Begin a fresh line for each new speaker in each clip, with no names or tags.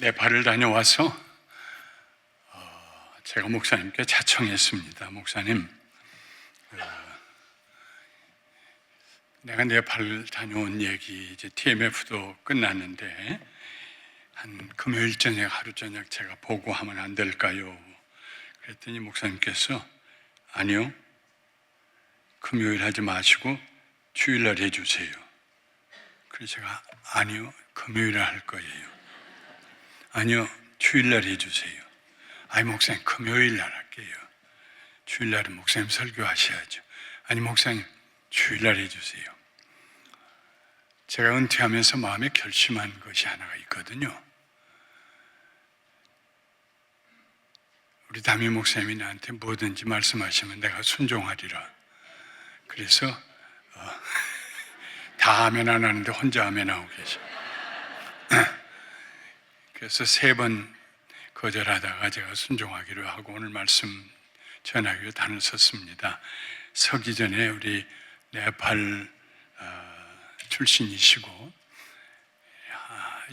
네팔을 다녀와서 제가 목사님께 자청했습니다. 목사님, 내가 네팔 다녀온 얘기 이제 TMF도 끝났는데 한 금요일 저녁, 하루 저녁 제가 보고하면 안 될까요? 그랬더니 목사님께서 아니요, 금요일 하지 마시고 주일날 해주세요. 그래서 제가 아니요, 금요일에 할 거예요. 아니요, 주일날 해주세요. 아니 목사님, 금요일날 할게요. 주일날은 목사님 설교하셔야죠. 아니 목사님, 주일날 해주세요. 제가 은퇴하면서 마음에 결심한 것이 하나가 있거든요. 우리 담임 목사님이 나한테 뭐든지 말씀하시면 내가 순종하리라. 그래서 다 아멘 안 하는데 혼자 아멘 하고 계셔. 그래서 3번 거절하다가 제가 순종하기로 하고 오늘 말씀 전하기로 단을 썼습니다. 서기 전에 우리 네팔 출신이시고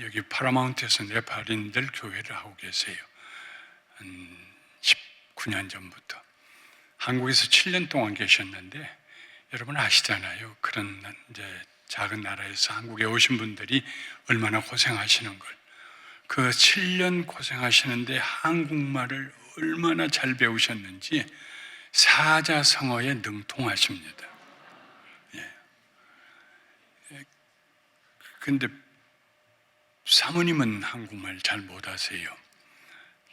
여기 파라마운트에서 네팔인들 교회를 하고 계세요. 한 19년 전부터 한국에서 7년 동안 계셨는데 여러분 아시잖아요. 그런 이제 작은 나라에서 한국에 오신 분들이 얼마나 고생하시는 걸. 그 7년 고생하시는데 한국말을 얼마나 잘 배우셨는지 사자성어에 능통하십니다. 근데 사모님은 한국말 잘 못하세요.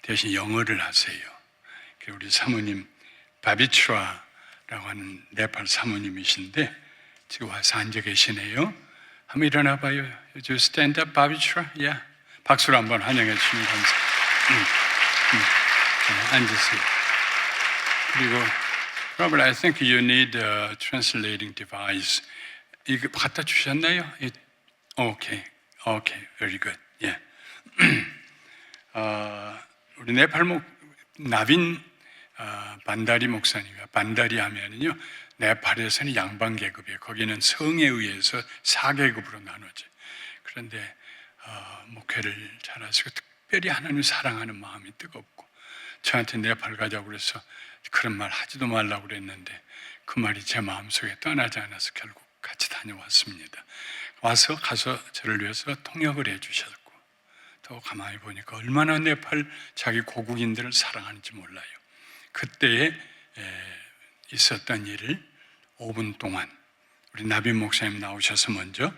대신 영어를 하세요. 우리 사모님 바비추라라고 하는 네팔 사모님이신데 지금 와서 앉아 계시네요. 한번 일어나 봐요. You stand up, 바비추라. Yeah. 박수로 한번 환영해 주시면 감사합니다. 앉으세요. 그리고 Robert, I think you need a translating device. 이거 갖다 주셨나요? Okay, very good. Yeah. 우리 네팔 나빈 반다리 목사님이요. 반다리 하면은요, 네팔에서는 양반 계급이에요. 거기는 성에 의해서 4계급으로 나눠져요. 그런데 목회를 잘하시고 특별히 하나님을 사랑하는 마음이 뜨겁고 저한테 네팔 가자고 그래서 그런 말 하지도 말라고 그랬는데 그 말이 제 마음속에 떠나지 않아서 결국 같이 다녀왔습니다. 가서 저를 위해서 통역을 해주셨고 또 가만히 보니까 얼마나 네팔 자기 고국인들을 사랑하는지 몰라요. 그때에 있었던 일을 5분 동안 우리 나빈 목사님 나오셔서 먼저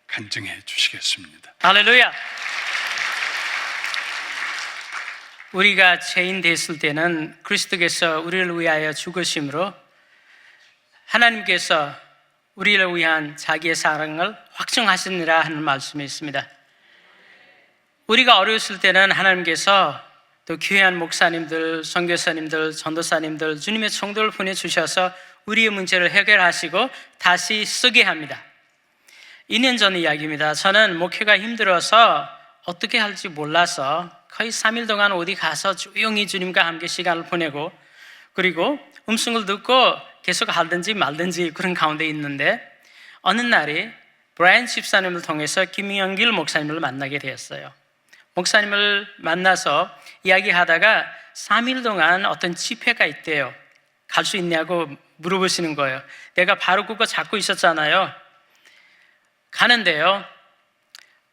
간증해 주시겠습니다.
할렐루야. 우리가 죄인 됐을 때는 그리스도께서 우리를 위하여 죽으심으로 하나님께서 우리를 위한 자기의 사랑을 확증하시느라 하는 말씀이 있습니다. 우리가 어려웠을 때는 하나님께서 또 귀한 목사님들, 선교사님들, 전도사님들, 주님의 성도를 보내주셔서 우리의 문제를 해결하시고 다시 쓰게 합니다. 2년 전 이야기입니다. 저는 목회가 힘들어서 어떻게 할지 몰라서 거의 3일 동안 어디 가서 조용히 주님과 함께 시간을 보내고 그리고 음성을 듣고 계속 하든지 말든지 그런 가운데 있는데 어느 날이 브라이언 집사님을 통해서 김영길 목사님을 만나게 되었어요. 목사님을 만나서 이야기하다가 3일 동안 어떤 집회가 있대요. 갈 수 있냐고 물어보시는 거예요. 내가 바로 그거 잡고 있었잖아요. 가는데요,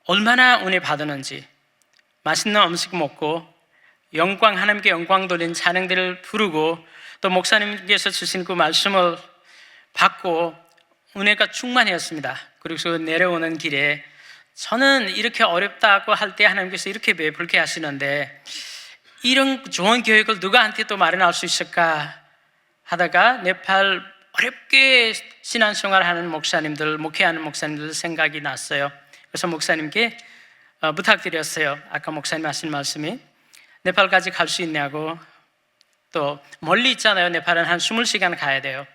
얼마나 은혜 받았는지 맛있는 음식 먹고 하나님께 영광 돌린 찬양들을 부르고 또 목사님께서 주신 그 말씀을 받고 은혜가 충만했습니다. 그리고 내려오는 길에 저는 이렇게 어렵다고 할 때 하나님께서 이렇게 베풀게 하시는데 이런 좋은 교육을 누구한테 또 마련할 수 있을까 하다가 네팔 어렵게 신앙생활을 하는 목사님들, 목회하는 목사님들 생각이 났어요. 그래서 목사님께 부탁드렸어요. 아까 목사님 하신 말씀이 네팔까지 갈 수 있냐고. 또 멀리 있잖아요. 네팔은 한 20시간 가야 돼요.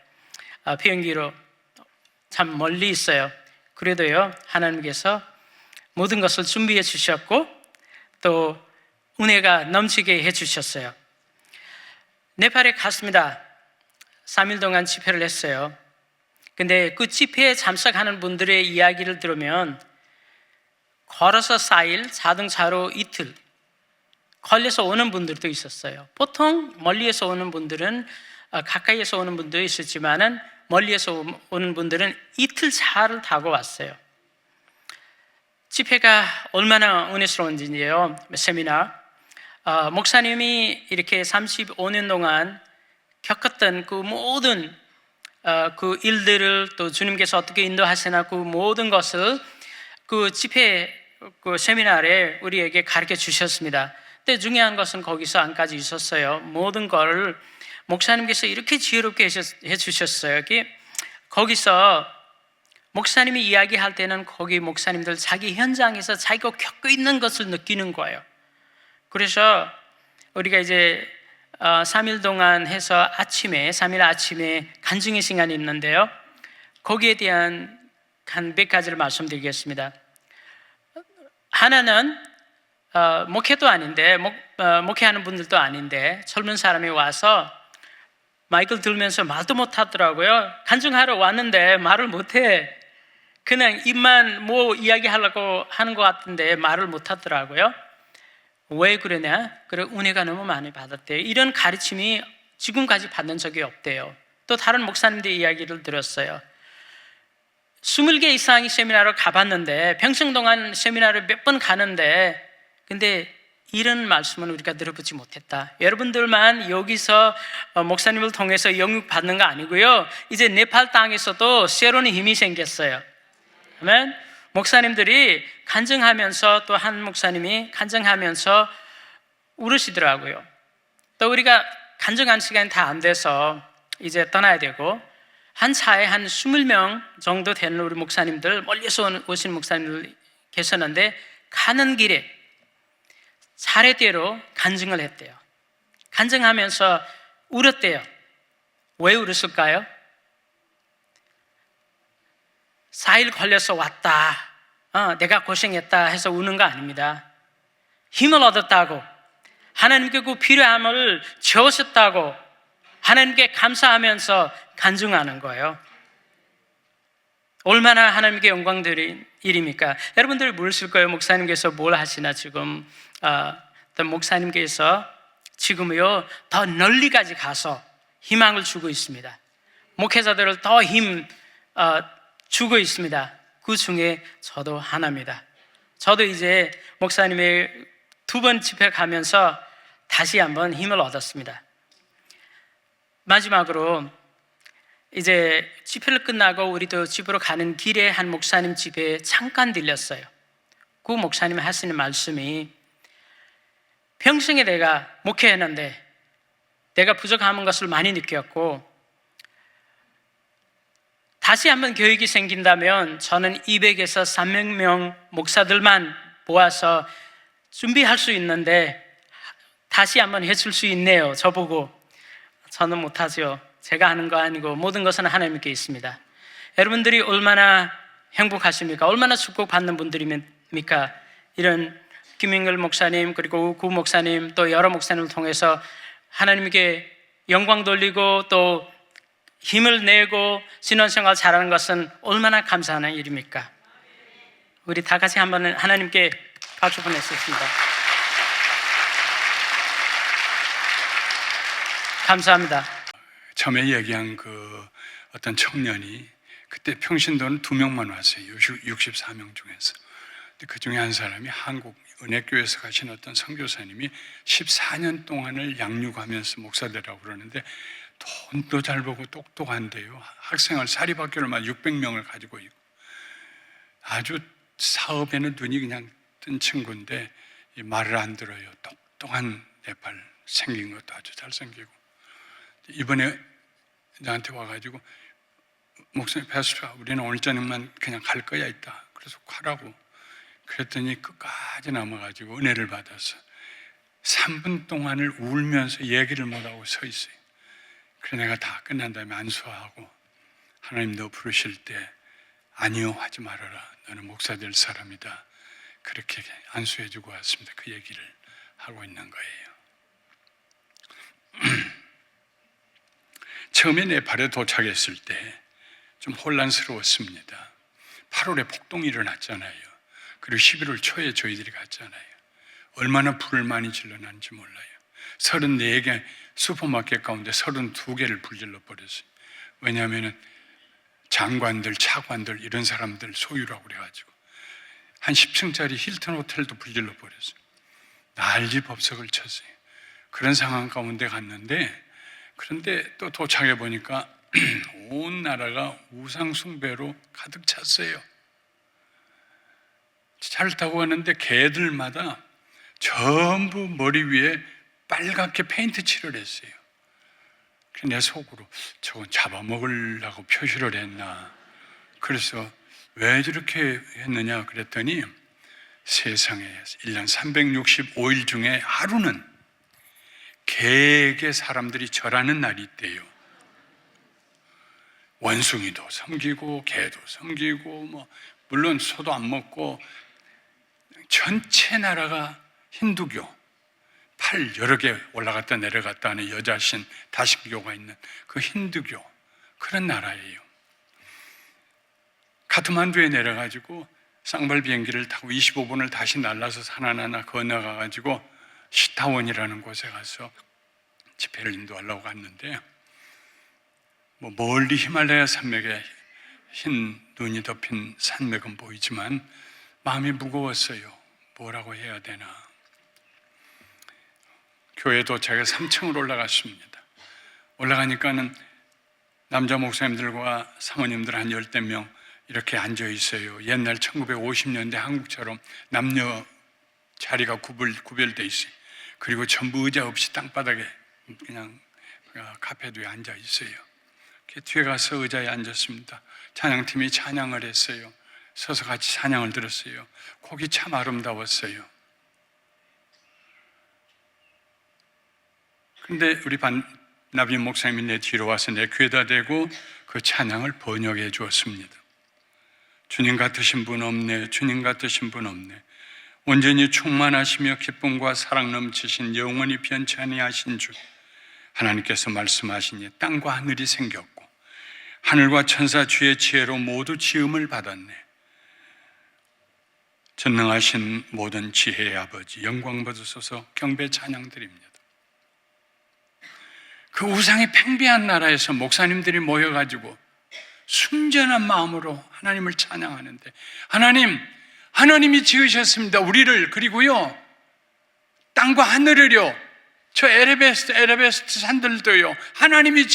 비행기로 참 멀리 있어요. 그래도요, 하나님께서 모든 것을 준비해 주셨고 또 은혜가 넘치게 해 주셨어요. 네팔에 갔습니다. 3일 동안 집회를 했어요. 근데 그 집회에 참석하는 분들의 이야기를 들으면 걸어서 4일, 자동차로 이틀 걸려서 오는 분들도 있었어요. 보통 멀리에서 오는 분들은 가까이에서 오는 분도 있었지만은 멀리에서 오는 분들은 이틀 차를 타고 왔어요. 집회가 얼마나 은혜스러운지요. 세미나 목사님이 이렇게 35년 동안 겪었던 그 모든 그 일들을 또 주님께서 어떻게 인도하시나 그 모든 것을 그 집회 그 세미나에 우리에게 가르쳐 주셨습니다. 근데 중요한 것은 거기서 한 가지 있었어요. 모든 걸 목사님께서 이렇게 지혜롭게 해주셨어요. 거기서 목사님이 이야기할 때는 거기 목사님들 자기 현장에서 자기가 겪고 있는 것을 느끼는 거예요. 그래서 우리가 이제 3일 동안 해서 3일 아침에 간증의 시간이 있는데요. 거기에 대한 한 몇 가지를 말씀드리겠습니다. 하나는 목회도 아닌데 목회하는 분들도 아닌데 젊은 사람이 와서 마이크를 들면서 말도 못하더라고요. 간증하러 왔는데 말을 못해. 그냥 입만 뭐 이야기하려고 하는 것 같은데 말을 못하더라고요. 왜 그러냐? 그래, 은혜가 너무 많이 받았대요. 이런 가르침이 지금까지 받는 적이 없대요. 또 다른 목사님들 이야기를 들었어요. 20개 이상의 세미나를 가봤는데 평생 동안 세미나를 몇 번 가는데 근데 이런 말씀은 우리가 들어보지 못했다. 여러분들만 여기서 목사님을 통해서 영육 받는 거 아니고요. 이제 네팔 땅에서도 새로운 힘이 생겼어요. 아멘. 목사님들이 간증하면서 또 한 목사님이 간증하면서 울으시더라고요. 또 우리가 간증한 시간이 다 안 돼서 이제 떠나야 되고 한 차에 한 20명 정도 되는 우리 목사님들 멀리서 오신 목사님들 계셨는데 가는 길에 차례대로 간증을 했대요. 간증하면서 울었대요. 왜 울었을까요? 4일 걸려서 왔다. 내가 고생했다 해서 우는 거 아닙니다. 힘을 얻었다고, 하나님께 그 필요함을 채우셨다고 하나님께 감사하면서 간증하는 거예요. 얼마나 하나님께 영광 드린 일입니까? 여러분들이 물으실 거예요. 목사님께서 뭘 하시나 지금? 어떤 목사님께서 지금요 더 널리까지 가서 희망을 주고 있습니다. 목회자들을 더 주고 있습니다. 그 중에 저도 하나입니다. 저도 이제 목사님의 2번 집회 가면서 다시 한번 힘을 얻었습니다. 마지막으로 이제 집회를 끝나고 우리도 집으로 가는 길에 한 목사님 집에 잠깐 들렸어요. 그 목사님이 하시는 말씀이 평생에 내가 목회했는데 내가 부족한 것을 많이 느꼈고 다시 한번 교육이 생긴다면 저는 200에서 300명 목사들만 모아서 준비할 수 있는데 다시 한번 해줄 수 있네요. 저보고. 저는 못하죠. 제가 하는 거 아니고 모든 것은 하나님께 있습니다. 여러분들이 얼마나 행복하십니까? 얼마나 축복받는 분들입니까? 이런 김인글 목사님 그리고 구 목사님 또 여러 목사님을 통해서 하나님께 영광 돌리고 또 힘을 내고 신앙생활 잘하는 것은 얼마나 감사한 일입니까? 우리 다 같이 한번 하나님께 박수 보냈습니다. 감사합니다.
처음에 얘기한 그 어떤 청년이 그때 평신도는 2명만 왔어요. 64명 중에서. 그 중에 한 사람이 한국 은혜교회에서 가신 어떤 선교사님이 14년 동안을 양육하면서 목사되라고 그러는데 돈도 잘 벌고 똑똑한데요. 학생을 사립학교를만 600명을 가지고 있고 아주 사업에는 눈이 그냥 뜬 친구인데 말을 안 들어요. 똑똑한 네팔 생긴 것도 아주 잘생기고 이번에 나한테 와가지고 목사님 패스트가 우리는 오늘 저녁만 그냥 갈 거야 있다. 그래서 가라고 그랬더니 끝까지 남아가지고 은혜를 받아서 3분 동안을 울면서 얘기를 못하고 서 있어요. 그래 내가 다 끝난 다음에 안수하고 하나님 너 부르실 때 아니요 하지 말아라. 너는 목사 될 사람이다. 그렇게 안수해주고 왔습니다. 그 얘기를 하고 있는 거예요. 처음에 네팔에 도착했을 때 좀 혼란스러웠습니다. 8월에 폭동이 일어났잖아요. 그리고 11월 초에 저희들이 갔잖아요. 얼마나 불을 많이 질러놨는지 몰라요. 34개 슈퍼마켓 가운데 32개를 불질러 버렸어요. 왜냐하면 장관들, 차관들 이런 사람들 소유라고 그래가지고 한 10층짜리 힐튼 호텔도 불질러 버렸어요. 난리법석을 쳤어요. 그런 상황 가운데 갔는데, 그런데 또 도착해 보니까 온 나라가 우상 숭배로 가득 찼어요. 차를 타고 가는데 개들마다 전부 머리 위에 빨갛게 페인트 칠을 했어요. 내 속으로 저건 잡아먹으려고 표시를 했나. 그래서 왜 저렇게 했느냐 그랬더니 세상에 1년 365일 중에 하루는 개에게 사람들이 절하는 날이 있대요. 원숭이도 섬기고 개도 섬기고 물론 소도 안 먹고 전체 나라가 힌두교, 팔 여러 개 올라갔다 내려갔다 하는 여자신 다신교가 있는 그 힌두교, 그런 나라예요. 카트만두에 내려가지고 쌍발 비행기를 타고 25분을 다시 날라서 산 하나 건너가가지고 시타원이라는 곳에 가서 집회를 인도하려고 갔는데, 멀리 히말라야 산맥에 흰 눈이 덮인 산맥은 보이지만 마음이 무거웠어요. 뭐라고 해야 되나. 교회 도착해 3층으로 올라갔습니다. 올라가니까는 남자 목사님들과 사모님들 한 10명 이렇게 앉아 있어요. 옛날 1950년대 한국처럼 남녀 자리가 구별돼 있어요. 그리고 전부 의자 없이 땅바닥에 그냥 카페도에 앉아 있어요. 뒤에 가서 의자에 앉았습니다. 찬양팀이 찬양을 했어요. 서서 같이 찬양을 들었어요. 곡이 참 아름다웠어요. 근데 우리 나비 목사님이 내 뒤로 와서 내 귀에다 대고 그 찬양을 번역해 주었습니다. 주님 같으신 분 없네, 주님 같으신 분 없네. 온전히 충만하시며 기쁨과 사랑 넘치신 영원히 변치 아니하신 주 하나님께서 말씀하시니 땅과 하늘이 생겼고 하늘과 천사 주의 지혜로 모두 지음을 받았네. 전능하신 모든 지혜의 아버지 영광 받으소서. 경배 찬양드립니다. 그 우상이 팽배한 나라에서 목사님들이 모여가지고 순전한 마음으로 하나님을 찬양하는데, 하나님이 지으셨습니다. 우리를, 그리고요 땅과 하늘을요, 저 에베레스트 산들도요 하나님이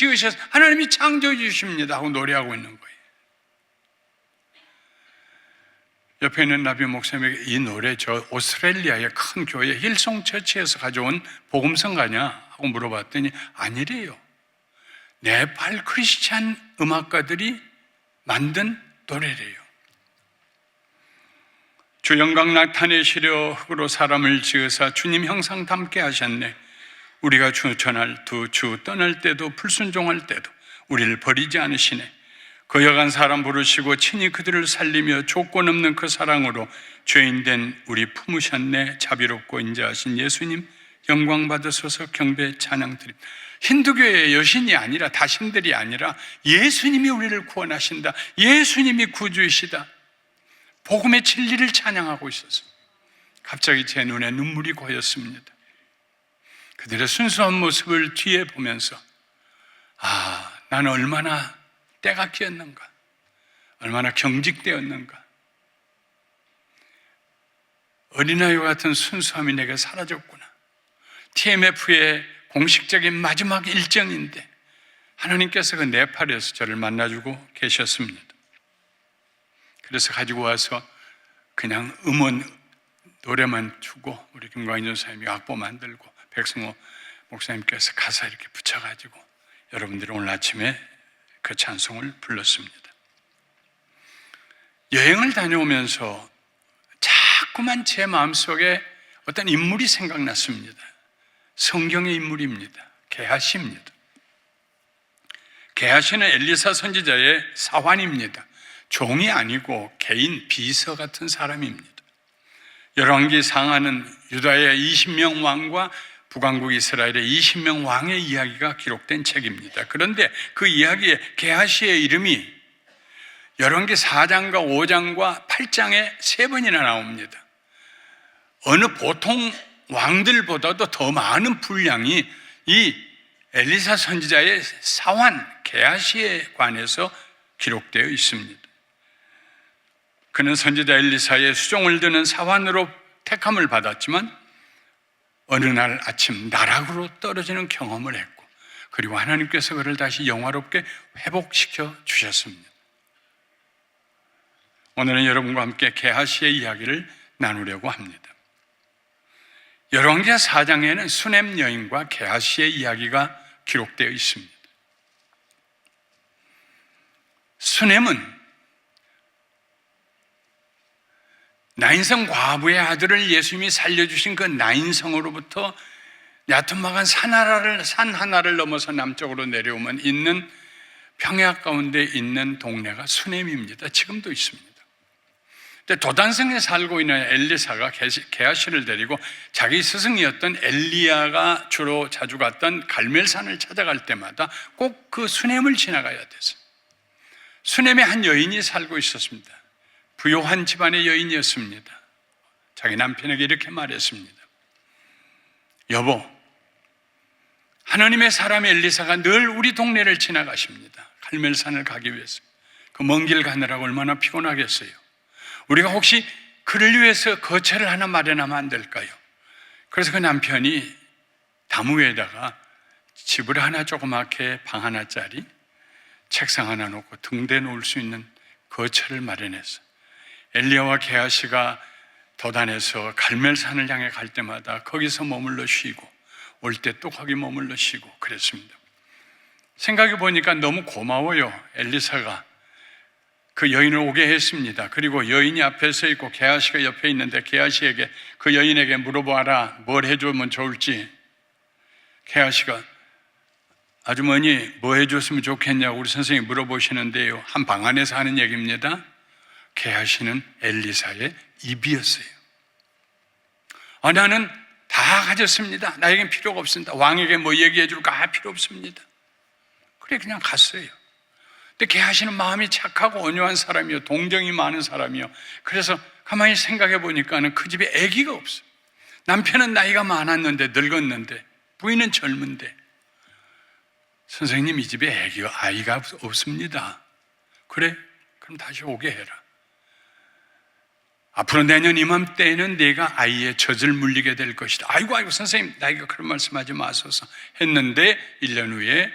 하나님이 창조해 주십니다 하고 노래하고 있는 거예요. 옆에 있는 나비 목사님에게 이 노래 저 오스트레일리아의 큰 교회 힐송 처치에서 가져온 복음성가냐 하고 물어봤더니 아니래요. 네팔 크리스찬 음악가들이 만든 노래래요. 주 영광 나타내시려 흙으로 사람을 지으사 주님 형상 닮게 하셨네. 우리가 전할 주 떠날 때도 불순종할 때도 우리를 버리지 않으시네. 거역한 사람 부르시고 친히 그들을 살리며 조건 없는 그 사랑으로 죄인된 우리 품으셨네. 자비롭고 인자하신 예수님 영광 받으소서. 경배 찬양 드립니다. 힌두교의 여신이 아니라 다신들이 아니라 예수님이 우리를 구원하신다. 예수님이 구주이시다. 복음의 진리를 찬양하고 있었어요. 갑자기 제 눈에 눈물이 고였습니다. 그들의 순수한 모습을 뒤에 보면서 나는 얼마나 때가 끼었는가, 얼마나 경직되었는가. 어린아이와 같은 순수함이 내게 사라졌구나. TMF의 공식적인 마지막 일정인데 하나님께서 그 네팔에서 저를 만나주고 계셨습니다. 그래서 가지고 와서 그냥 음원 노래만 주고 우리 김광인 전사님이 악보 만들고 백승호 목사님께서 가사 이렇게 붙여가지고 여러분들이 오늘 아침에 그 찬송을 불렀습니다. 여행을 다녀오면서 자꾸만 제 마음속에 어떤 인물이 생각났습니다. 성경의 인물입니다. 게하시입니다. 게하시는 엘리사 선지자의 사환입니다. 종이 아니고 개인 비서 같은 사람입니다. 열왕기 상하는 유다의 20명 왕과 북왕국 이스라엘의 20명 왕의 이야기가 기록된 책입니다. 그런데 그 이야기에 게하시의 이름이 열왕기 4장과 5장과 8장에 3번이나 나옵니다. 어느 보통 왕들보다도 더 많은 분량이 이 엘리사 선지자의 사환 게하시에 관해서 기록되어 있습니다. 그는 선지자 엘리사의 수종을 드는 사환으로 택함을 받았지만 어느 날 아침 나락으로 떨어지는 경험을 했고, 그리고 하나님께서 그를 다시 영화롭게 회복시켜 주셨습니다. 오늘은 여러분과 함께 게하시의 이야기를 나누려고 합니다. 열왕기하 4장에는 수넴 여인과 게하시의 이야기가 기록되어 있습니다. 수넴은 나인성 과부의 아들을 예수님이 살려주신 그 나인성으로부터 얕은 막한 산 하나를 넘어서 남쪽으로 내려오면 있는 평야 가운데 있는 동네가 수넴입니다. 지금도 있습니다. 도단성에 살고 있는 엘리사가 게하시를 데리고 자기 스승이었던 엘리야가 주로 자주 갔던 갈멜산을 찾아갈 때마다 꼭 그 수넴을 지나가야 됐어요. 수넴에 한 여인이 살고 있었습니다. 부요한 집안의 여인이었습니다. 자기 남편에게 이렇게 말했습니다. 여보, 하나님의 사람 엘리사가 늘 우리 동네를 지나가십니다. 갈멜산을 가기 위해서. 그 먼 길 가느라고 얼마나 피곤하겠어요. 우리가 혹시 그를 위해서 거처를 하나 마련하면 안 될까요? 그래서 그 남편이 나무 위에다가 집을 하나 조그맣게 방 하나짜리 책상 하나 놓고 등대 놓을 수 있는 거처를 마련했어. 엘리야와 게하시가 도단에서 갈멜산을 향해 갈 때마다 거기서 머물러 쉬고 올 때 또 거기 머물러 쉬고 그랬습니다. 생각해 보니까 너무 고마워요. 엘리사가 그 여인을 오게 했습니다. 그리고 여인이 앞에 서 있고 게하시가 옆에 있는데 게하시에게 그 여인에게 물어봐라. 뭘 해주면 좋을지. 게하시가 아주머니 뭐 해줬으면 좋겠냐고 우리 선생님이 물어보시는데요. 한 방 안에서 하는 얘기입니다. 게하시는 엘리사의 입이었어요. 나는 다 가졌습니다. 나에겐 필요가 없습니다. 왕에게 뭐 얘기해 줄까 필요 없습니다. 그래 그냥 갔어요. 근데 게하시는 마음이 착하고 온유한 사람이요, 동정이 많은 사람이요. 그래서 가만히 생각해 보니까는 그 집에 아기가 없어요. 남편은 나이가 많았는데 늙었는데 부인은 젊은데 선생님 이 집에 아이가 없습니다. 그래? 그럼 다시 오게 해라. 앞으로 내년 이맘때에는 내가 아이의 젖을 물리게 될 것이다. 아이고 선생님 나이가 그런 말씀하지 마소서 했는데 1년 후에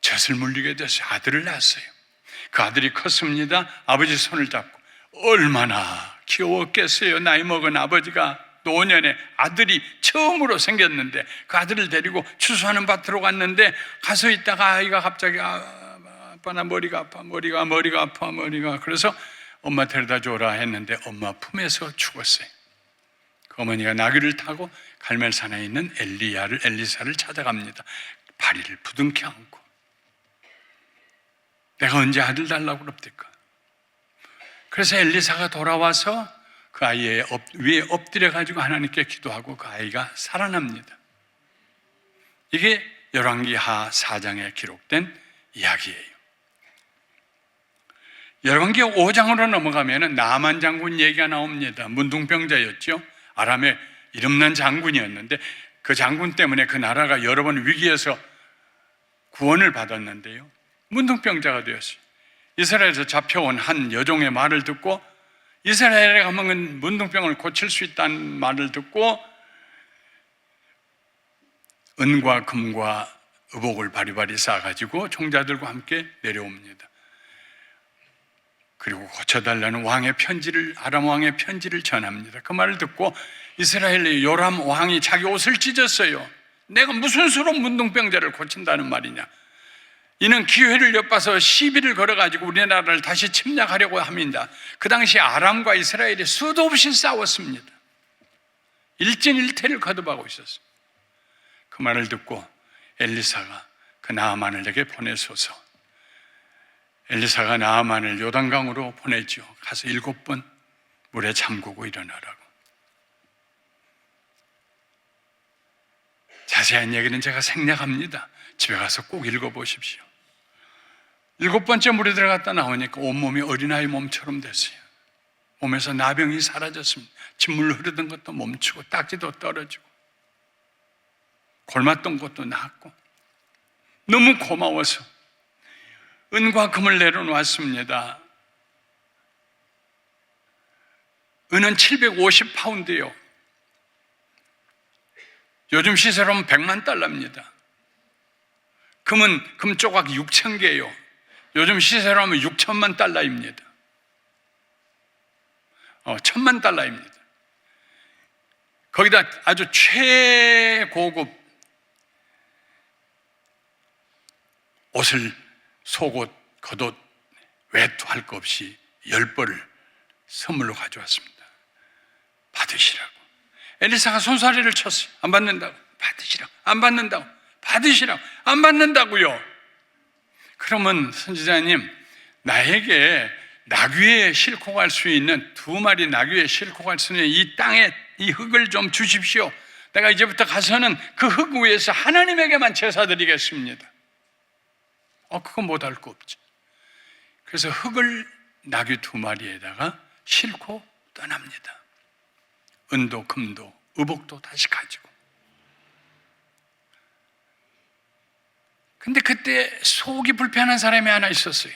젖을 물리게 돼서 아들을 낳았어요. 그 아들이 컸습니다. 아버지 손을 잡고 얼마나 귀여웠겠어요. 나이 먹은 아버지가 노년에 아들이 처음으로 생겼는데 그 아들을 데리고 추수하는 밭으로 갔는데 가서 있다가 아이가 갑자기 아빠 나 머리가 아파 그래서 엄마 데려다 줘라 했는데 엄마 품에서 죽었어요. 그 어머니가 나귀를 타고 갈멜산에 있는 엘리사를 찾아갑니다. 다리를 부둥켜 안고 내가 언제 아들 달라고 그럽니까? 그래서 엘리사가 돌아와서 그 아이의 위에 엎드려가지고 하나님께 기도하고 그 아이가 살아납니다. 이게 열왕기하 4장에 기록된 이야기예요. 열왕기 5장으로 넘어가면 나아만 장군 얘기가 나옵니다. 문둥병자였죠. 아람의 이름난 장군이었는데 그 장군 때문에 그 나라가 여러 번 위기에서 구원을 받았는데요. 문둥병자가 되었어요. 이스라엘에서 잡혀온 한 여종의 말을 듣고 이스라엘에 가면 문둥병을 고칠 수 있다는 말을 듣고 은과 금과 의복을 바리바리 싸가지고 총자들과 함께 내려옵니다. 그리고 고쳐달라는 아람 왕의 편지를 전합니다. 그 말을 듣고 이스라엘의 요람 왕이 자기 옷을 찢었어요. 내가 무슨 수로 문둥병자를 고친다는 말이냐. 이는 기회를 엿봐서 시비를 걸어가지고 우리나라를 다시 침략하려고 합니다. 그 당시 아람과 이스라엘이 수도 없이 싸웠습니다. 일진일퇴를 거듭하고 있었어요. 그 말을 듣고 엘리사가 그 나아만을 내게 보내소서. 엘리사가 나아만을 요단강으로 보내죠. 가서 7번 물에 잠그고 일어나라고. 자세한 얘기는 제가 생략합니다. 집에 가서 꼭 읽어보십시오. 7번째 물에 들어갔다 나오니까 온몸이 어린아이 몸처럼 됐어요. 몸에서 나병이 사라졌습니다. 진물 흐르던 것도 멈추고 딱지도 떨어지고 골맞던 것도 낫고 너무 고마워서 은과 금을 내려놓았습니다. 은은 750파운드요. 요즘 시세로 하면 100만 달러입니다. 금은 금 조각 6,000개요. 요즘 시세로 하면 6천만 달러입니다. 1,000만 달러입니다. 거기다 아주 최고급 옷을, 속옷, 겉옷, 외투할 거 없이 10벌을 선물로 가져왔습니다. 받으시라고. 엘리사가 손사래를 쳤어요. 안 받는다고. 받으시라고. 안 받는다고. 받으시라고. 안 받는다고요. 그러면 선지자님, 나에게 나귀에 싣고 갈 수 있는 2마리 나귀에 싣고 갈 수 있는 이 땅에 이 흙을 좀 주십시오. 내가 이제부터 가서는 그 흙 위에서 하나님에게만 제사 드리겠습니다. 그거 못할 거 없지. 그래서 흙을 나귀 2마리에다가 싣고 떠납니다. 은도 금도 의복도 다시 가지고. 근데 그때 속이 불편한 사람이 하나 있었어요.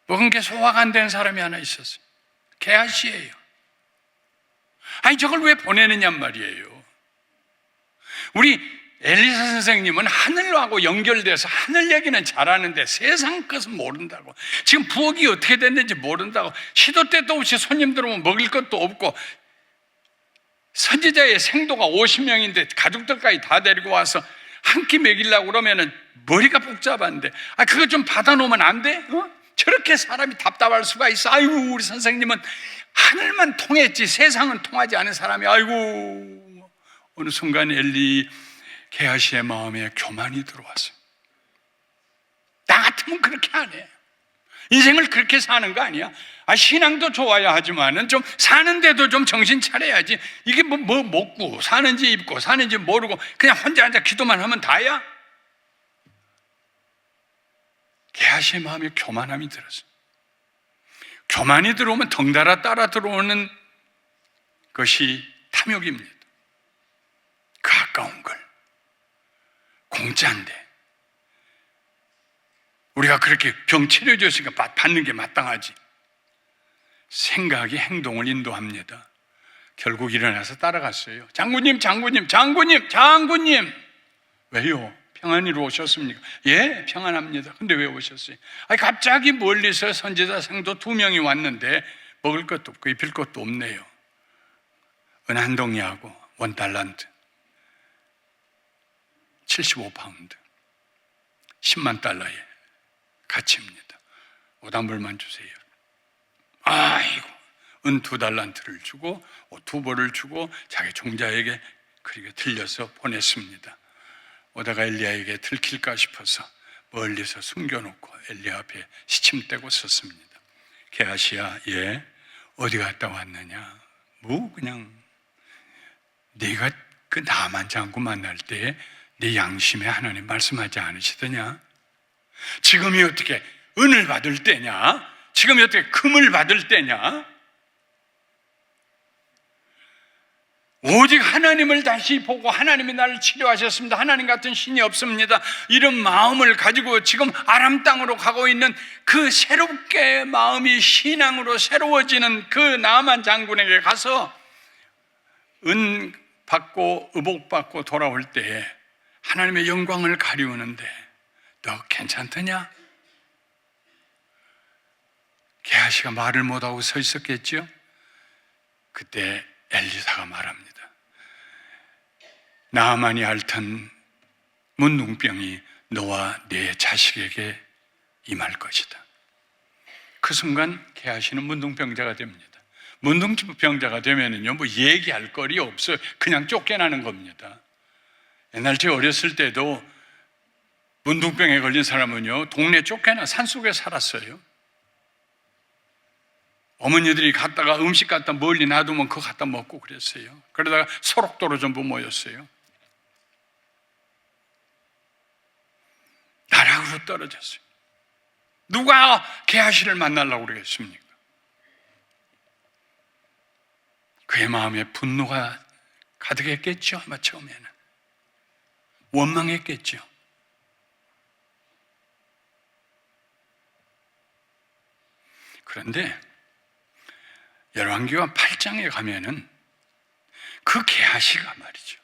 먹은 게 소화가 안 되는 사람이 하나 있었어요. 게하시예요. 아니 저걸 왜 보내느냔 말이에요. 우리 엘리사 선생님은 하늘하고 연결돼서 하늘 얘기는 잘하는데 세상 것은 모른다고. 지금 부엌이 어떻게 됐는지 모른다고. 시도 때도 없이 손님 들어오면 먹을 것도 없고, 선지자의 생도가 50명인데 가족들까지 다 데리고 와서 한 끼 먹이려고 그러면은 머리가 복잡한데, 그거 좀 받아놓으면 안 돼? 저렇게 사람이 답답할 수가 있어. 아이고, 우리 선생님은 하늘만 통했지 세상은 통하지 않은 사람이. 아이고. 어느 순간 게하시의 마음에 교만이 들어왔어요. 나 같으면 그렇게 안 해. 인생을 그렇게 사는 거 아니야? 신앙도 좋아야 하지만은 좀 사는데도 좀 정신 차려야지. 이게 뭐 먹고 사는지 입고 사는지 모르고 그냥 혼자 앉아 기도만 하면 다야? 게하시의 마음에 교만함이 들었어요. 교만이 들어오면 덩달아 따라 들어오는 것이 탐욕입니다. 그 아까운 걸. 공짜인데 우리가 그렇게 병 치료해줬으니까 받는 게 마땅하지. 생각이 행동을 인도합니다. 결국 일어나서 따라갔어요. 장군님, 장군님, 장군님, 장군님. 왜요? 평안히로 오셨습니까? 예, 평안합니다. 근데 왜 오셨어요? 갑자기 멀리서 선지자 생도 2명이 왔는데 먹을 것도 없고 입힐 것도 없네요. 은 한 동이하고 1달란트 75파운드 10만 달러의 가치입니다. 옷 한 벌만 주세요. 아이고, 은 2달란트를 주고 2벌을 주고 자기 종자에게 그렇게 들려서 보냈습니다. 오다가 엘리야에게 들킬까 싶어서 멀리서 숨겨놓고 엘리야 앞에 시침대고 섰습니다. 게하시야, 예, 어디 갔다 왔느냐? 그냥 네가 그 나만 장군 만날 때 네 양심에 하나님 말씀하지 않으시더냐? 지금이 어떻게 은을 받을 때냐? 지금이 어떻게 금을 받을 때냐? 오직 하나님을 다시 보고 하나님이 나를 치료하셨습니다. 하나님 같은 신이 없습니다. 이런 마음을 가지고 지금 아람 땅으로 가고 있는 그 새롭게 마음이 신앙으로 새로워지는 그 나만 장군에게 가서 은 받고 의복 받고 돌아올 때에 하나님의 영광을 가리우는데 너 괜찮더냐? 게하시가 말을 못하고 서 있었겠죠? 그때 엘리사가 말합니다. 나아만이 앓던 문둥병이 너와 네 자식에게 임할 것이다. 그 순간 게하시는 문둥병자가 됩니다. 문둥병자가 되면은요, 얘기할 거리 없어요. 그냥 쫓겨나는 겁니다. 옛날 제 어렸을 때도 문둥병에 걸린 사람은요, 동네 쫓겨나 산속에 살았어요. 어머니들이 갔다가 음식 갖다 멀리 놔두면 그거 갖다 먹고 그랬어요. 그러다가 소록도로 전부 모였어요. 가락으로 떨어졌어요. 누가 게하시를 만나려고 그러겠습니까? 그의 마음에 분노가 가득했겠죠. 아마 처음에는 원망했겠죠. 그런데 열왕기하 8장에 가면은 그 게하시가 말이죠,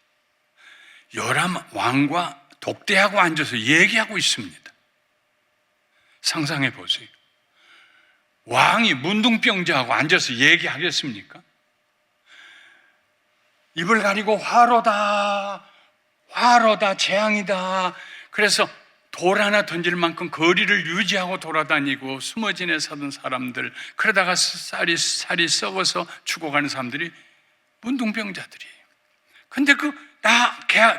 요람 왕과 독대하고 앉아서 얘기하고 있습니다. 상상해 보세요. 왕이 문둥병자하고 앉아서 얘기하겠습니까? 입을 가리고 화로다, 화로다, 재앙이다. 그래서 돌 하나 던질 만큼 거리를 유지하고 돌아다니고 숨어진에 사던 사람들, 그러다가 살이 썩어서 죽어가는 사람들이 문둥병자들이에요. 근데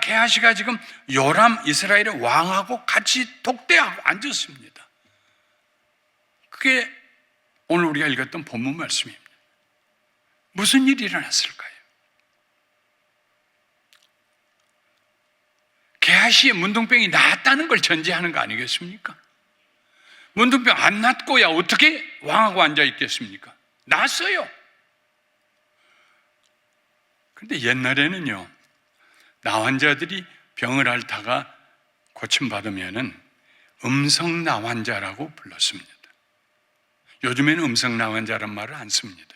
게하시가 지금 요람 이스라엘의 왕하고 같이 독대하고 앉았습니다. 그게 오늘 우리가 읽었던 본문 말씀입니다. 무슨 일이 일어났을까요? 게하시의 문둥병이 낫다는 걸 전제하는 거 아니겠습니까? 문둥병 안 낫고야 어떻게 왕하고 앉아 있겠습니까? 낫어요. 그런데 옛날에는요, 나환자들이 병을 앓다가 고침받으면은 음성 나환자라고 불렀습니다. 요즘에는 음성 나환자란 말을 안 씁니다.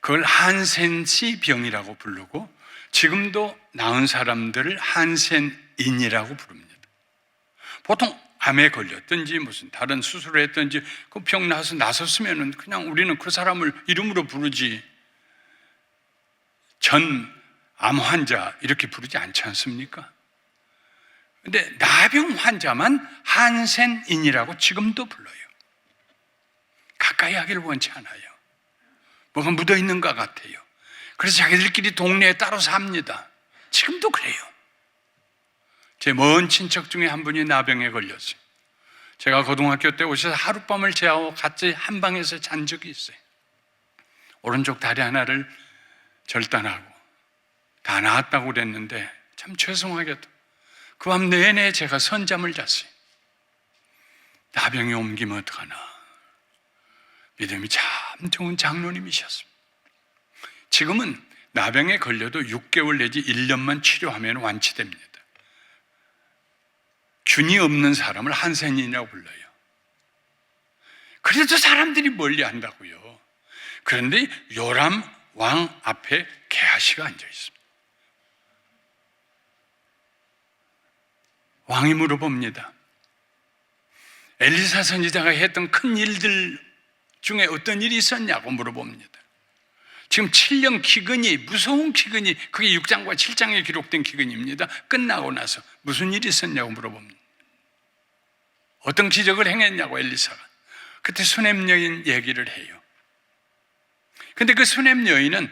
그걸 한센시 병이라고 부르고, 지금도 나은 사람들을 한센인이라고 부릅니다. 보통 암에 걸렸든지 무슨 다른 수술을 했든지 그 병 나섰으면은 그냥 우리는 그 사람을 이름으로 부르지, 전 암 환자 이렇게 부르지 않지 않습니까? 근데 나병 환자만 한센인이라고 지금도 불러요. 가까이 하기를 원치 않아요. 뭐가 묻어 있는 것 같아요. 그래서 자기들끼리 동네에 따로 삽니다. 지금도 그래요. 제 먼 친척 중에 한 분이 나병에 걸렸어요. 제가 고등학교 때 오셔서 하룻밤을 제하고 같이 한 방에서 잔 적이 있어요. 오른쪽 다리 하나를 절단하고 다 나았다고 그랬는데 참 죄송하게도 그 밤 내내 제가 선잠을 잤어요. 나병이 옮기면 어떡하나. 믿음이 참 좋은 장로님이셨습니다. 지금은 나병에 걸려도 6개월 내지 1년만 치료하면 완치됩니다. 균이 없는 사람을 한센인이라고 불러요. 그래도 사람들이 멀리 한다고요. 그런데 요람 왕 앞에 게하시가 앉아 있습니다. 왕이 물어봅니다. 엘리사 선지자가 했던 큰 일들 중에 어떤 일이 있었냐고 물어봅니다. 지금 7년 기근이, 무서운 기근이, 그게 6장과 7장에 기록된 기근입니다. 끝나고 나서 무슨 일이 있었냐고 물어봅니다. 어떤 기적을 행했냐고 엘리사가. 그때 수넴 여인 얘기를 해요. 근데 그 수넴 여인은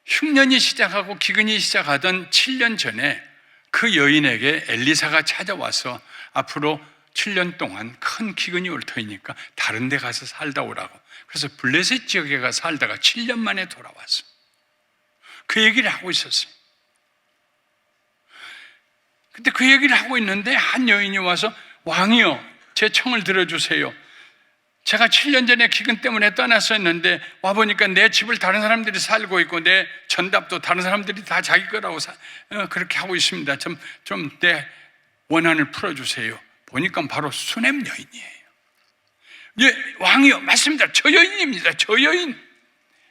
흉년이 시작하고 기근이 시작하던 7년 전에 그 여인에게 엘리사가 찾아와서 앞으로 7년 동안 큰 기근이 올 터이니까 다른 데 가서 살다 오라고. 그래서 블레셋 지역에 가서 살다가 7년 만에 돌아왔어. 그 얘기를 하고 있었어요. 근데 그 얘기를 하고 있는데 한 여인이 와서, 왕이요, 제 청을 들어주세요. 제가 7년 전에 기근 때문에 떠났었는데 와보니까 내 집을 다른 사람들이 살고 있고 내 전답도 다른 사람들이 다 자기 거라고 그렇게 하고 있습니다. 좀 내 원한을 풀어주세요. 보니까 바로 수넴 여인이에요. 예, 왕이요, 맞습니다. 저 여인입니다. 저 여인.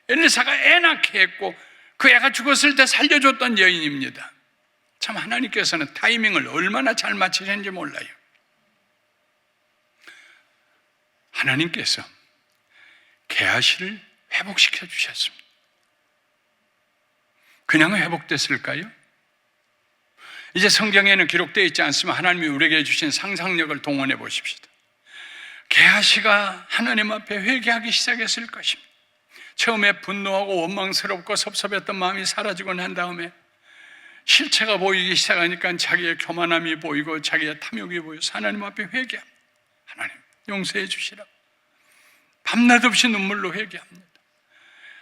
엘리사가 애 낳게 했고 그 애가 죽었을 때 살려줬던 여인입니다. 참 하나님께서는 타이밍을 얼마나 잘 맞추셨는지 몰라요. 하나님께서 게하시를 회복시켜 주셨습니다. 그냥 회복됐을까요? 이제 성경에는 기록되어 있지 않지만 하나님이 우리에게 주신 상상력을 동원해 보십시다. 게하시가 하나님 앞에 회개하기 시작했을 것입니다. 처음에 분노하고 원망스럽고 섭섭했던 마음이 사라지고 난 다음에 실체가 보이기 시작하니까 자기의 교만함이 보이고 자기의 탐욕이 보여서 하나님 앞에 회개합니다. 하나님 용서해 주시라. 밤낮 없이 눈물로 회개합니다.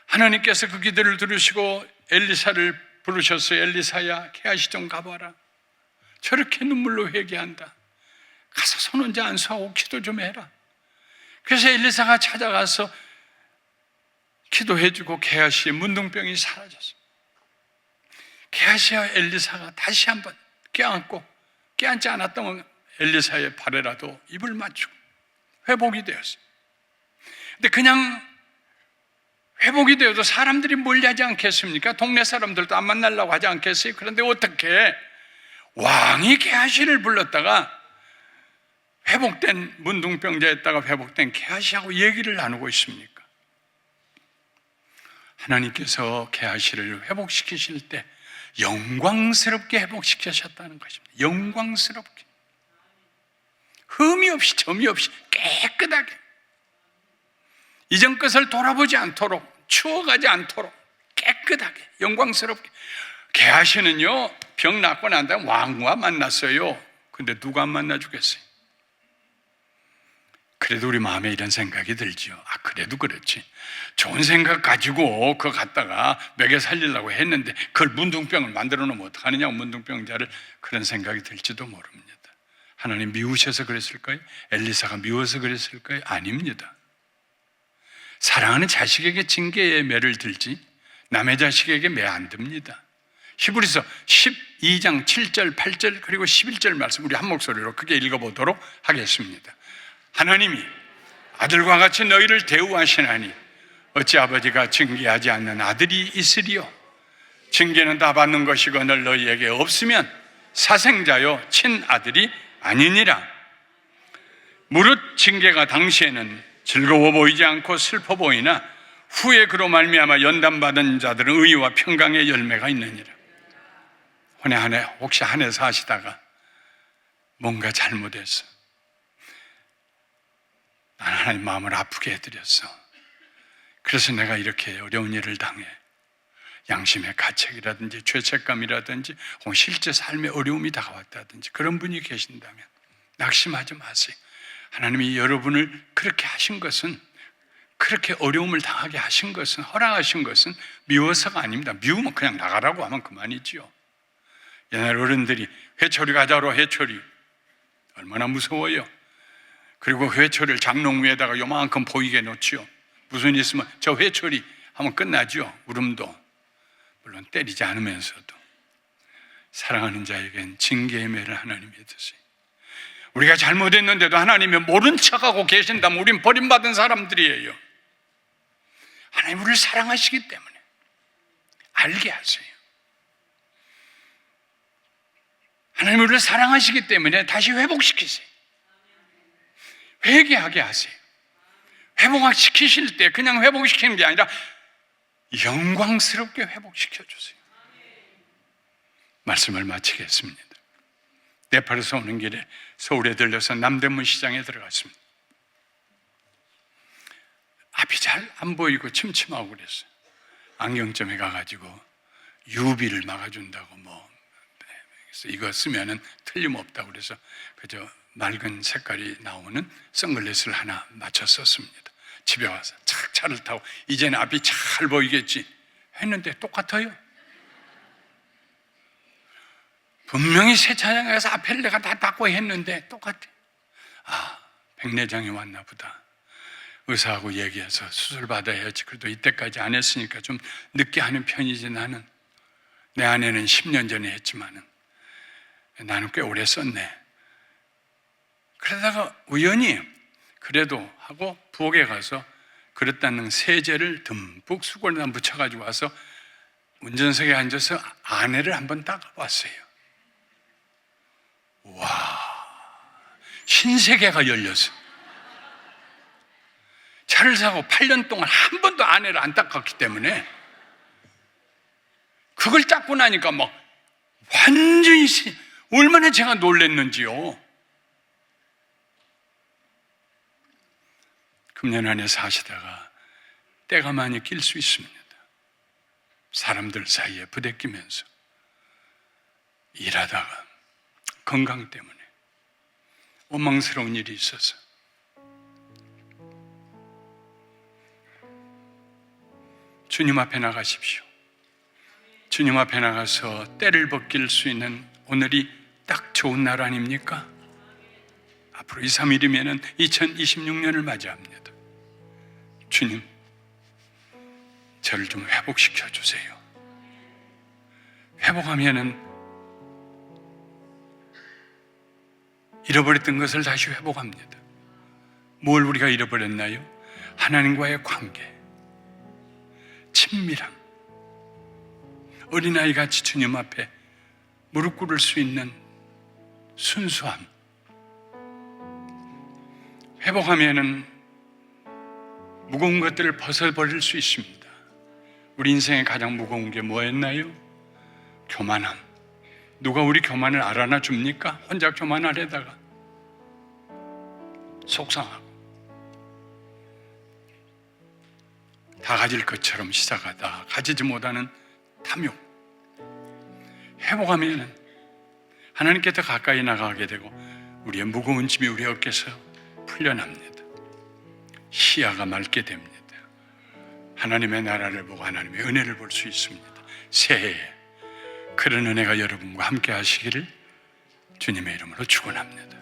하나님께서 그 기도를 들으시고 엘리사를 부르셨어요. 엘리사야, 게하시 좀 가봐라. 저렇게 눈물로 회개한다. 가서 손 얹어 안수하고 기도 좀 해라. 그래서 엘리사가 찾아가서 기도해주고 게하시의 문둥병이 사라졌어요. 게하시와 엘리사가 다시 한번 껴안고, 껴안지 않았던 엘리사의 발에라도 입을 맞추고 회복이 되었어요. 근데 그냥 회복이 되어도 사람들이 멀리하지 않겠습니까? 동네 사람들도 안 만나려고 하지 않겠어요? 그런데 어떻게 왕이 게하시를 불렀다가 회복된 문둥병자였다가 회복된 게하시하고 얘기를 나누고 있습니까? 하나님께서 게하시를 회복시키실 때 영광스럽게 회복시키셨다는 것입니다. 영광스럽게, 흠이 없이 점이 없이 깨끗하게, 이전 것을 돌아보지 않도록, 추억하지 않도록 깨끗하게, 영광스럽게. 게하시는요, 병 낫고 난 다음에 왕과 만났어요. 근데 누가 안 만나주겠어요? 그래도 우리 마음에 이런 생각이 들지요. 그래도 그렇지, 좋은 생각 가지고 그거 갖다가 먹여 살리려고 했는데 그걸 문둥병을 만들어 놓으면 어떡하느냐고, 문둥병자를. 그런 생각이 들지도 모릅니다. 하나님 미우셔서 그랬을까요? 엘리사가 미워서 그랬을까요? 아닙니다. 사랑하는 자식에게 징계의 매를 들지 남의 자식에게 매 안 듭니다. 히브리서 12장 7절 8절 그리고 11절 말씀 우리 한 목소리로 크게 읽어보도록 하겠습니다. 하나님이 아들과 같이 너희를 대우하시나니 어찌 아버지가 징계하지 않는 아들이 있으리요? 징계는 다 받는 것이거늘 너희에게 없으면 사생자요 친아들이 아니니라. 무릇 징계가 당시에는 즐거워 보이지 않고 슬퍼 보이나 후에 그로 말미암아 연단받은 자들은 의와 평강의 열매가 있느니라. 혹시 한 해 사시다가 뭔가 잘못했어, 난 하나님 마음을 아프게 해드렸어, 그래서 내가 이렇게 어려운 일을 당해, 양심의 가책이라든지 죄책감이라든지 혹은 실제 삶의 어려움이 다가왔다든지 그런 분이 계신다면 낙심하지 마세요. 하나님이 여러분을 그렇게 하신 것은, 그렇게 어려움을 당하게 하신 것은, 허락하신 것은 미워서가 아닙니다. 미우면 그냥 나가라고 하면 그만이지요. 옛날 어른들이 회초리 가자로, 회초리 얼마나 무서워요. 그리고 회초리를 장롱 위에다가 요만큼 보이게 놓지요. 무슨 일 있으면 저 회초리 하면 끝나죠. 울음도 물론 때리지 않으면서도. 사랑하는 자에겐 징계의 매를 하나님이 드세요. 우리가 잘못했는데도 하나님이 모른 척하고 계신다면 우린 버림받은 사람들이에요. 하나님 우리를 사랑하시기 때문에 알게 하세요. 하나님 우리를 사랑하시기 때문에 다시 회복시키세요. 회개하게 하세요. 회복시키실 때 그냥 회복시키는 게 아니라 영광스럽게 회복시켜주세요. 말씀을 마치겠습니다. 네팔에서 오는 길에 서울에 들려서 남대문 시장에 들어갔습니다. 앞이 잘 안 보이고 침침하고 그랬어요. 안경점에 가가지고 UV를 막아준다고 이거 쓰면은 틀림없다고 그래서 그저 맑은 색깔이 나오는 선글라스를 하나 맞춰 썼습니다. 집에 와서 착 차를 타고 이제는 앞이 잘 보이겠지 했는데 똑같아요. 분명히 세차장에 가서 앞에를 내가 다 닦고 했는데 똑같아. 백내장이 왔나 보다. 의사하고 얘기해서 수술 받아야지. 그래도 이때까지 안 했으니까 좀 늦게 하는 편이지. 나는 내 아내는 10년 전에 했지만은 나는 꽤 오래 썼네. 그러다가 우연히 그래도 하고 부엌에 가서 그릇 닦는 세제를 듬뿍 수건에다 묻혀가지고 와서 운전석에 앉아서 아내를 한번 닦아봤어요. 와, 신세계가 열렸어. 차를 사고 8년 동안 한 번도 아내를 안 닦았기 때문에 그걸 닦고 나니까 막 완전히 얼마나 제가 놀랬는지요. 금년 안에 사시다가 때가 많이 낄 수 있습니다. 사람들 사이에 부대끼면서 일하다가 건강 때문에 원망스러운 일이 있어서 주님 앞에 나가십시오. 주님 앞에 나가서 때를 벗길 수 있는 오늘이 딱 좋은 날 아닙니까? 앞으로 2, 3일이면 2026년을 맞이합니다. 주님, 저를 좀 회복시켜 주세요. 회복하면은 잃어버렸던 것을 다시 회복합니다. 뭘 우리가 잃어버렸나요? 하나님과의 관계, 친밀함, 어린아이 같이 주님 앞에 무릎 꿇을 수 있는 순수함. 회복하면은 무거운 것들을 벗어버릴 수 있습니다. 우리 인생의 가장 무거운 게 뭐였나요? 교만함. 누가 우리 교만을 알아나 줍니까? 혼자 교만하려다가 속상하고 다 가질 것처럼 시작하다 가지지 못하는 탐욕. 회복하면 하나님께 더 가까이 나가게 되고 우리의 무거운 짐이 우리 어깨에서 풀려납니다. 시야가 맑게 됩니다. 하나님의 나라를 보고 하나님의 은혜를 볼 수 있습니다. 새해에 그런 은혜가 여러분과 함께 하시기를 주님의 이름으로 축원합니다.